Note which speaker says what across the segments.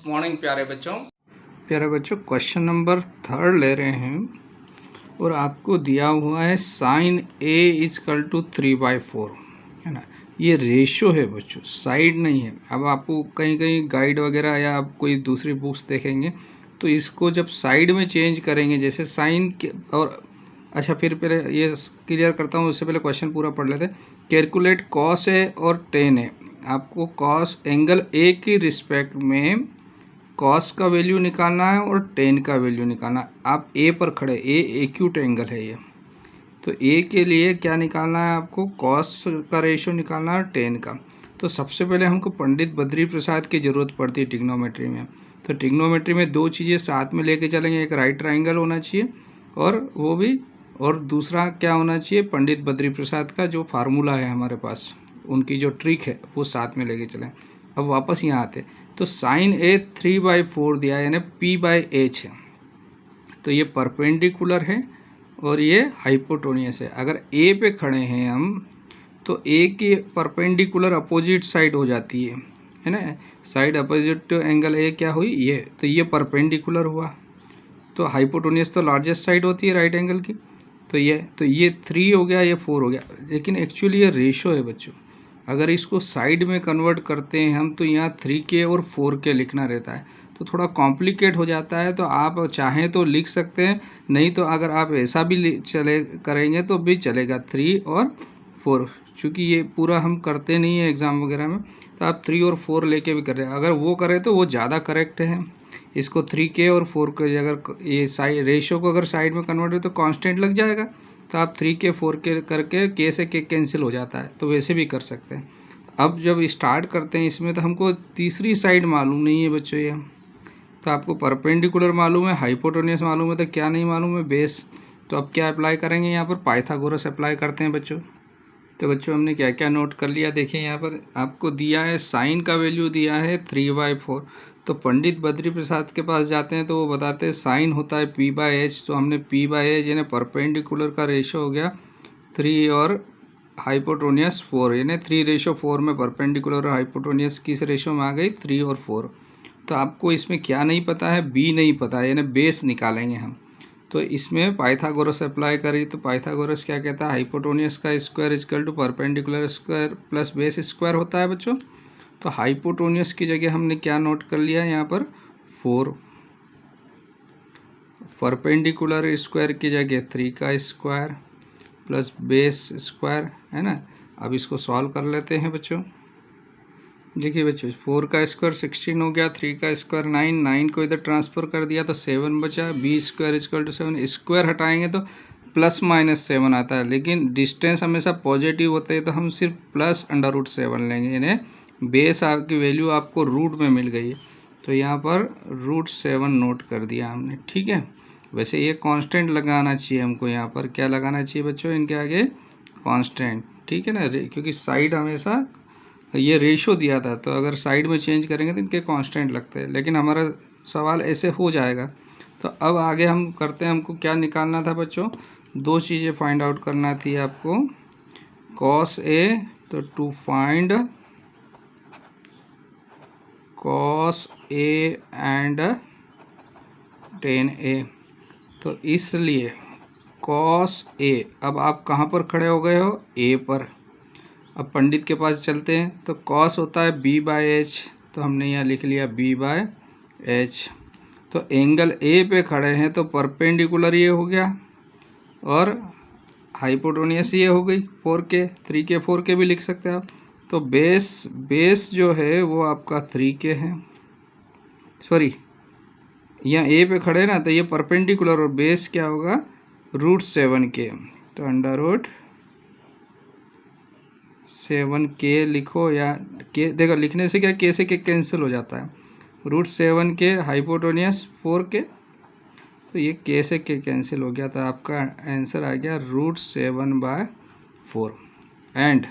Speaker 1: Morning प्यारे बच्चों question number 3 ले रहे हैं और आपको दिया हुआ है साइन ए इजकल टू 3/4 है ना। ये रेशो है बच्चों, साइड नहीं है। अब आपको कहीं कहीं गाइड वगैरह या आप कोई दूसरी बुक्स देखेंगे तो इसको जब साइड में चेंज करेंगे, जैसे साइन के और अच्छा फिर पहले ये क्लियर करता हूँ, उससे पहले क्वेश्चन पूरा पढ़ लेते हैं। कैलकुलेट कॉस ए और टेन ए। आपको कॉस एंगल ए की रिस्पेक्ट में कॉस का वैल्यू निकालना है और टेन का वैल्यू निकालना है। आप ए पर खड़े, ए एक्यूट एंगल है ये, तो ए के लिए क्या निकालना है आपको, कॉस का रेशियो निकालना है और टेन का। तो सबसे पहले हमको पंडित बद्री प्रसाद की ज़रूरत पड़ती है ट्रिग्नोमेट्री में। तो ट्रिग्नोमेट्री में दो चीज़ें साथ में लेके चलेंगे, एक राइट ट्राइंगल होना चाहिए और वो भी, और दूसरा क्या होना चाहिए, पंडित बद्री प्रसाद का जो फार्मूला है हमारे पास, उनकी जो ट्रिक है वो साथ में लेके चलें। अब वापस यहाँ आते तो साइन ए 3/4 दिया है, यानी P/H है, तो ये परपेंडिकुलर है और ये हाइपोटोनियस है। अगर ए पे खड़े हैं हम तो ए की परपेंडिकुलर अपोजिट साइड हो जाती है ना। साइड अपोजिट एंगल ए क्या हुई, ये, तो ये परपेंडिकुलर हुआ। तो हाइपोटोनियस तो लार्जेस्ट साइड होती है राइट एंगल की, तो ये 3 हो गया, ये 4 हो गया। लेकिन एक्चुअली ये रेशो है बच्चों। अगर इसको साइड में कन्वर्ट करते हैं हम तो यहाँ 3K और 4K लिखना रहता है, तो थोड़ा कॉम्प्लिकेट हो जाता है। तो आप चाहें तो लिख सकते हैं, नहीं तो अगर आप ऐसा भी चले करेंगे तो भी चलेगा, 3 और 4। चूँकि ये पूरा हम करते नहीं है एग्ज़ाम वगैरह में, तो आप 3 और 4 लेके भी कर रहे हैं। अगर वो करें तो वो ज़्यादा करेक्ट है। इसको 3K और 4K, अगर ये साइड रेशो को अगर साइड में कन्वर्ट हो तो कांस्टेंट लग जाएगा, तो आप 3K 4K करके K से K कैंसिल हो जाता है, तो वैसे भी कर सकते हैं। अब जब स्टार्ट करते हैं इसमें तो हमको तीसरी साइड मालूम नहीं है बच्चों ये, तो आपको परपेंडिकुलर मालूम है, हाइपोटेन्यूस मालूम है, तो क्या नहीं मालूम है, बेस। तो अब क्या अप्लाई करेंगे यहाँ पर, पाइथागोरस अप्लाई करते हैं बच्चों। तो बच्चों हमने क्या क्या नोट कर लिया, देखिए यहाँ पर आपको दिया है साइन का वैल्यू दिया है 3/4। तो पंडित बद्री प्रसाद के पास जाते हैं तो वो बताते हैं साइन होता है P/H। तो हमने P/H यानी परपेंडिकुलर का रेशो हो गया 3 और हाइपोटोनियस 4, यानी 3/4 में परपेंडिकुलर और हाइपोटोनियस किस रेशो में आ गई, 3 और 4। तो आपको इसमें क्या नहीं पता है, बी नहीं पता है, यानी बेस निकालेंगे हम। तो इसमें पाइथागोरस अप्लाई करी तो पाइथागोरस क्या कहता है, हाइपोटोनियस का square equal to perpendicular square plus base square होता है बच्चों। तो हाइपोटोनियस की जगह हमने क्या नोट कर लिया है यहाँ पर, 4, परपेंडिकुलर स्क्वायर की जगह 3 का स्क्वायर प्लस बेस स्क्वायर, है ना। अब इसको सॉल्व कर लेते हैं बच्चों। देखिए बच्चों 4 का स्क्वायर 16 हो गया, 3 का स्क्वायर 9, 9 को इधर ट्रांसफ़र कर दिया तो 7 बचा, B square equal to 7, square हटाएंगे तो +-7 आता है, लेकिन डिस्टेंस हमेशा पॉजिटिव होते हैं तो हम सिर्फ +√7 लेंगे, यानी बेस आपकी वैल्यू आपको रूट में मिल गई है, तो यहाँ पर √7 नोट कर दिया हमने, ठीक है। वैसे ये कांस्टेंट लगाना चाहिए हमको, यहाँ पर क्या लगाना चाहिए बच्चों, इनके आगे कांस्टेंट, ठीक है ना, क्योंकि साइड हमेशा ये रेशो दिया था, तो अगर साइड में चेंज करेंगे तो इनके कांस्टेंट लगते हैं, लेकिन हमारा सवाल ऐसे हो जाएगा। तो अब आगे हम करते हैं, हमको क्या निकालना था बच्चों, दो चीज़ें फाइंड आउट करना थी आपको, कॉस ए, तो to find cos A and tan A. तो इसलिए कॉस ए, अब आप कहाँ पर खड़े हो गए हो, ए पर। अब पंडित के पास चलते हैं, तो कॉस होता है B/H, तो हमने यहाँ लिख लिया B/H। तो एंगल ए पे खड़े हैं तो परपेंडिकुलर ये हो गया और हाइपोटोनियस ये हो गई 4K, 3K 4K भी लिख सकते हैं आप। तो बेस जो है वो आपका 3K है, सॉरी यहाँ ए पे खड़े ना, तो ये परपेंडिकुलर और बेस क्या होगा, √7K। तो √7K लिखो, या के देखो लिखने से क्या K से K कैंसिल हो जाता है, √7K हाइपोटोनियस 4K, तो ये K से K कैंसिल हो गया, तो आपका आंसर आ गया √7/4। एंड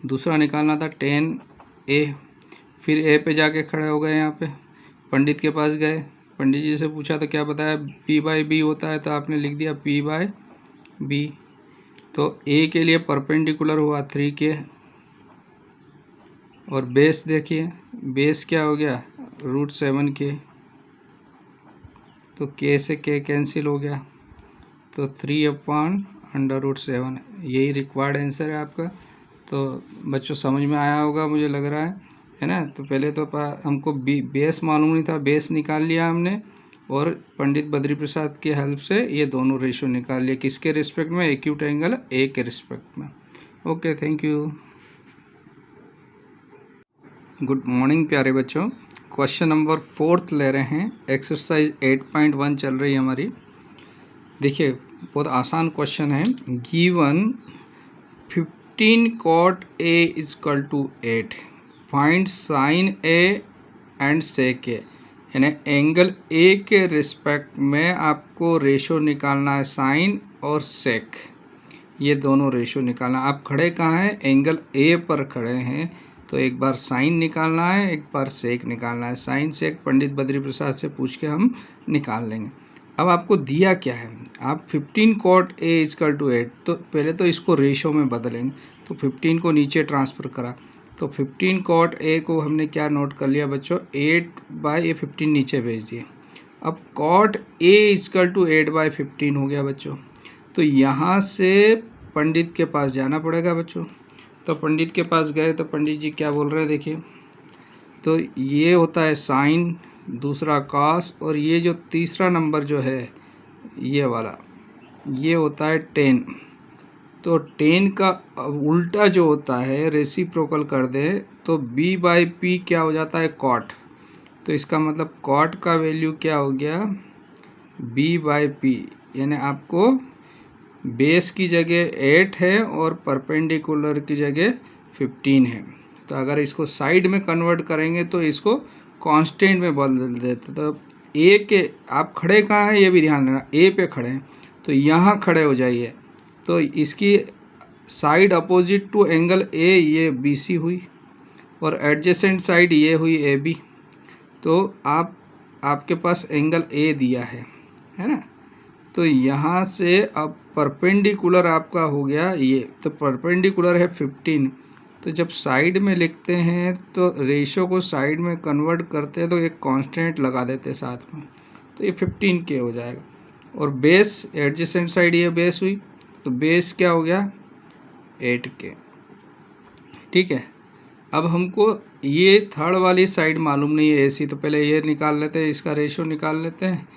Speaker 1: दूसरा निकालना था 10A। फिर ए पे जाके खड़े हो गए, यहाँ पे पंडित के पास गए, पंडित जी से पूछा तो क्या बताया, P/B होता है, तो आपने लिख दिया P/B। तो ए के लिए परपेंडिकुलर हुआ 3K और बेस देखिए, बेस क्या हो गया √7k, तो k से k कैंसिल हो गया, तो 3/√7 यही रिक्वायर्ड आंसर है आपका। तो बच्चों समझ में आया होगा मुझे लग रहा है ना। तो पहले तो हमको बेस मालूम नहीं था, बेस निकाल लिया हमने, और पंडित बद्री प्रसाद की हेल्प से ये दोनों रेशो निकाल लिए, किसके रिस्पेक्ट में, एक्यूट एंगल ए के रिस्पेक्ट में। Okay, thank you. Good morning प्यारे बच्चों। क्वेश्चन नंबर 4 ले रहे हैं, एक्सरसाइज 8.1 चल रही है हमारी। देखिए बहुत आसान क्वेश्चन है। Given 15 cot A equal to 8, find sine A and sec A। यानी एंगल A के रिस्पेक्ट में आपको रेशो निकालना है, साइन और सेक, ये दोनों रेशो निकालना। आप खड़े कहाँ हैं, एंगल A पर खड़े हैं, तो एक बार साइन निकालना है, एक बार सेक निकालना है। साइन सेक पंडित बद्री प्रसाद से पूछ के हम निकाल लेंगे। अब आपको दिया क्या है, आप 15 cot A इक्वल टू 8, तो पहले तो इसको रेशो में बदलेंगे, तो 15 को नीचे ट्रांसफ़र करा, तो 15 cot A को हमने क्या नोट कर लिया बच्चों, 8/15 नीचे भेज दिए। अब cot A इक्वल टू 8/15 हो गया बच्चों। तो यहाँ से पंडित के पास जाना पड़ेगा बच्चों। तो पंडित के पास गए तो पंडित जी क्या बोल रहे हैं देखिए, तो ये होता है साइन, दूसरा कॉस, और ये जो तीसरा नंबर जो है ये वाला, ये होता है 10। तो 10 का उल्टा जो होता है रेसिप्रोकल कर दे तो B/P क्या हो जाता है, कॉट। तो इसका मतलब कॉट का वैल्यू क्या हो गया, B/P। यानी आपको बेस की जगह 8 है और परपेंडिकुलर की जगह 15 है। तो अगर इसको साइड में कन्वर्ट करेंगे तो इसको कांस्टेंट में बदल देते। तो ए के आप खड़े कहाँ हैं ये भी ध्यान देना, ए पे खड़े हैं तो यहाँ खड़े हो जाइए। तो इसकी side opposite to angle A ये BC हुई, और एडजेसेंट साइड ये हुई AB। तो आपके पास एंगल ए दिया है ना। तो यहाँ से अब परपेंडिकुलर आपका हो गया ये, तो परपेंडिकुलर है 15। तो जब साइड में लिखते हैं तो रेशो को साइड में कन्वर्ट करते हैं तो एक कांस्टेंट लगा देते हैं साथ में, तो ये 15K हो जाएगा। और बेस एडजेसेंट साइड ये बेस हुई, तो बेस क्या हो गया 8K। ठीक है, अब हमको ये थर्ड वाली साइड मालूम नहीं है AC, तो पहले ये निकाल लेते हैं, इसका रेशो निकाल लेते हैं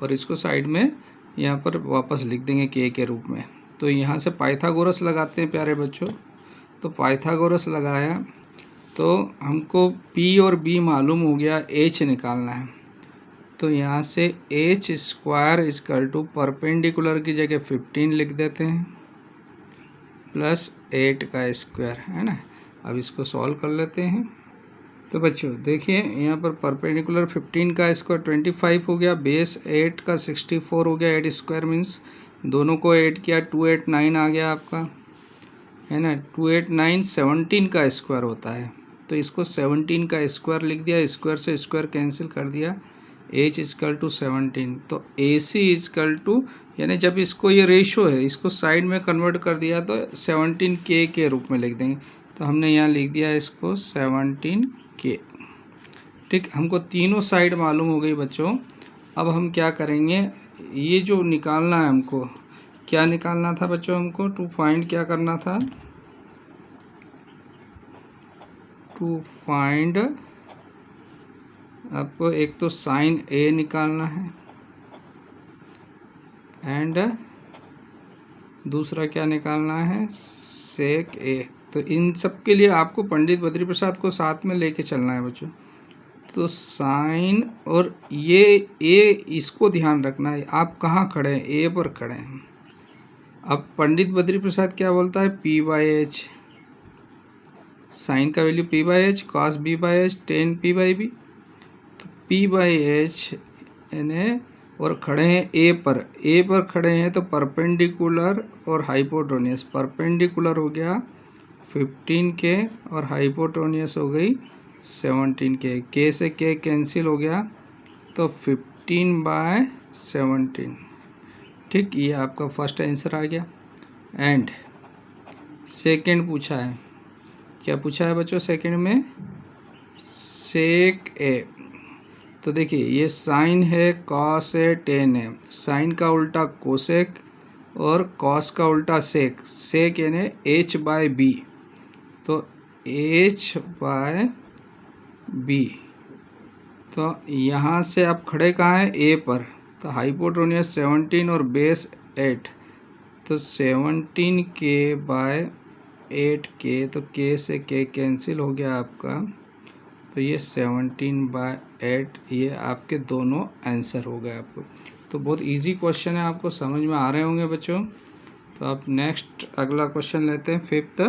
Speaker 1: और इसको साइड में यहाँ पर वापस लिख देंगे K के रूप में। तो यहाँ से पाइथागोरस लगाते हैं प्यारे बच्चों। तो पाइथागोरस लगाया तो हमको P और B मालूम हो गया, H निकालना है। तो यहाँ से H² इक्वल टू परपेंडिकुलर की जगह 15 लिख देते हैं प्लस 8 का स्क्वायर, है ना। अब इसको सॉल्व कर लेते हैं। तो बच्चों देखिए यहाँ पर परपेंडिकुलर 15 का स्क्वायर 25 हो गया, बेस 8 का 64 हो गया, 8 स्क्वायर मीन्स दोनों को 8 किया 289 आ गया आपका, है ना। 289 17 का स्क्वायर होता है, तो इसको 17 का स्क्वायर लिख दिया, स्क्वायर से स्क्वायर कैंसिल कर दिया, H इक्वल टू 17। तो AC इक्वल टू, यानी जब इसको ये रेशो है इसको साइड में कन्वर्ट कर दिया तो 17K के रूप में लिख देंगे। तो हमने यहाँ लिख दिया इसको 17K। ठीक, हमको तीनों साइड मालूम हो गई बच्चों। अब हम क्या करेंगे, ये जो निकालना है हमको, क्या निकालना था बच्चों, हमको टू फाइंड क्या करना था, टू फाइंड आपको एक तो साइन A निकालना है एंड दूसरा क्या निकालना है, सेक A। तो इन सब के लिए आपको पंडित बद्री प्रसाद को साथ में लेके चलना है बच्चों। तो साइन और ये A, इसको ध्यान रखना है, आप कहाँ खड़े हैं, A पर खड़े हैं। अब पंडित बद्री प्रसाद क्या बोलता है, P/H, साइन का value P/H, cos B/H, tan P/B। तो P/H यानी, और खड़े हैं A पर खड़े हैं तो परपेंडिकुलर और हाइपोटेन्यूस। परपेंडिकुलर हो गया 15K और हाइपोटेन्यूस हो गई 17K। K से K कैंसिल हो गया तो 15/17। ठीक, ये आपका फर्स्ट आंसर आ गया। एंड सेकंड पूछा है, क्या पूछा है बच्चों सेकंड में, सेक ए, तो देखिए ये साइन है, कॉस है, टेन है। साइन का उल्टा कोसेक और कॉस का उल्टा सेक। सेक यानी एच बाय बी, तो एच बाय बी। तो यहाँ से आप खड़े कहाँ हैं? ए पर। तो हाइपोटेन्यूज 17 और बेस 8, तो 17 के बाय 8 के, तो के से के कैंसिल हो गया आपका, तो ये 17/8, ये आपके दोनों आंसर हो गए आपको। तो बहुत इजी क्वेश्चन है, आपको समझ में आ रहे होंगे बच्चों। तो आप नेक्स्ट अगला क्वेश्चन लेते हैं, फिफ्थ।